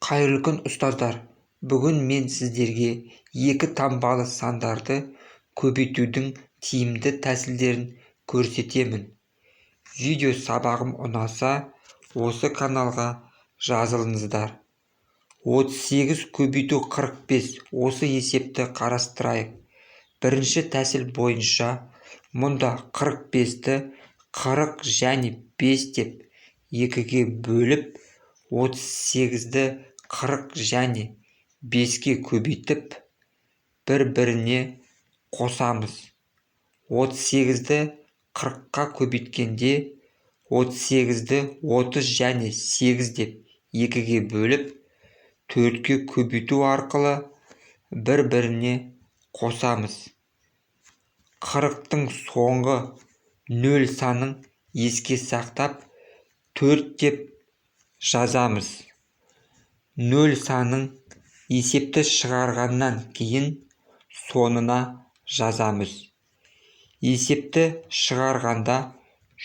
Қайырлы күн ұстаздар. Бүгін мен сіздерге екі таңбалы сандарды көбейтудің тиімді тәсілдерін көрсетемін. Видео сабағым ұнаса, осы каналға жазылыңыздар. 38 көбейту 45. Осы есепті қарастырайық. Бірінші тәсіл бойынша мұнда 45-ті 40 және 5 деп 2-ге бөліп, 38-ді 40 және 5-ке көбейтіп, бір-біріне қосамыз. 38-ді 40-қа көбейткенде, 38-ді 30 және 8 деп 2-ге бөліп, 4-ке көбейту арқылы бір-біріне қосамыз. 40-тың соңғы 0 санын еске сақтап, 4 деп жазамыз. 0 санын есепті шығарғаннан кейін сонына жазамыз. Есепті шығарғанда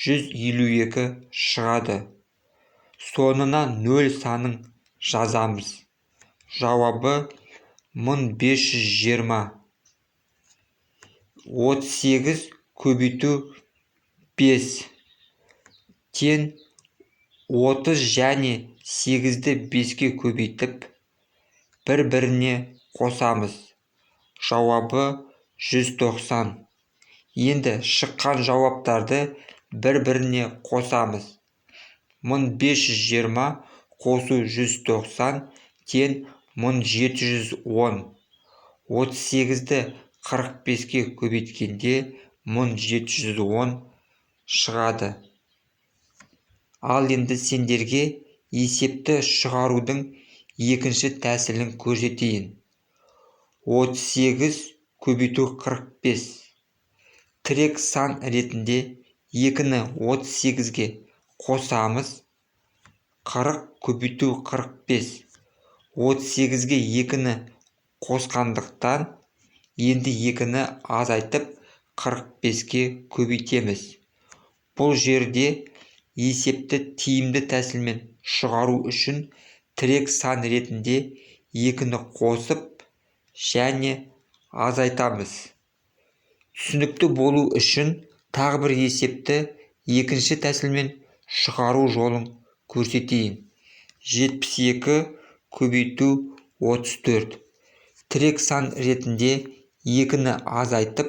152 шығады. Сонына 0 санын жазамыз. Жауабы 1520. 38 көбейту 5 тең 30 және 8-ді 5-ке көбейтіп, бір-біріне қосамыз. Жауабы 190. Енді шыққан жауаптарды бір-біріне қосамыз. 1520 қосу 190 тең 1710. 38-ді 45-ке көбейткенде 1710 шығады. Ал енді сендерге есепті шығарудың екінші тәсілін көрсетейін. 38 көбейту 45. Тірек сан ретінде 2-ні 38-ге қосамыз. 40 көбейту 45. 38-ге 2-ні қосқандықтан, енді 2-ні азайтып 45-ке көбейтеміз. Бұл жерде есепті тиімді тәсілмен шығару үшін тірек сан ретінде 2-ні қосып және азайтамыз. Түсінікті болу үшін тағы бір есепті екінші тәсілмен шығару жолын көрсетейін. 72 көбейту 34. Тірек сан ретінде 2-ні азайтып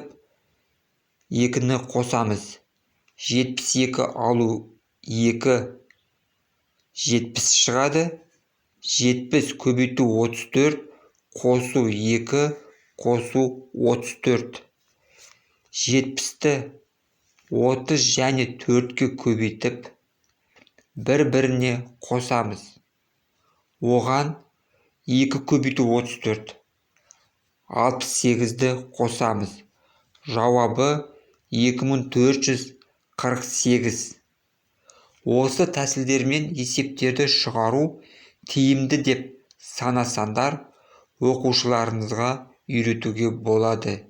2-ні қосамыз. 72 алу 2 70 шығады. 70 көбейту 34 қосу 2 қосу 34. 70-ті 30 және 4-ке көбейтіп, бір-біріне қосамыз. Оған 2 көбейту 34. 68-ді қосамыз. Жауабы 2448. Осы тәсілдермен есептерді шығару тиімді деп санасаңдар, оқушыларыңызға үйретуге болады.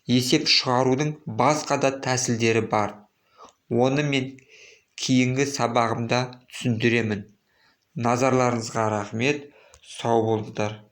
Есеп шығарудың басқа да тәсілдері бар. Оны мен кейінгі сабағымда түсіндіремін. Назарларыңызға рахмет. Сау болыңыздар.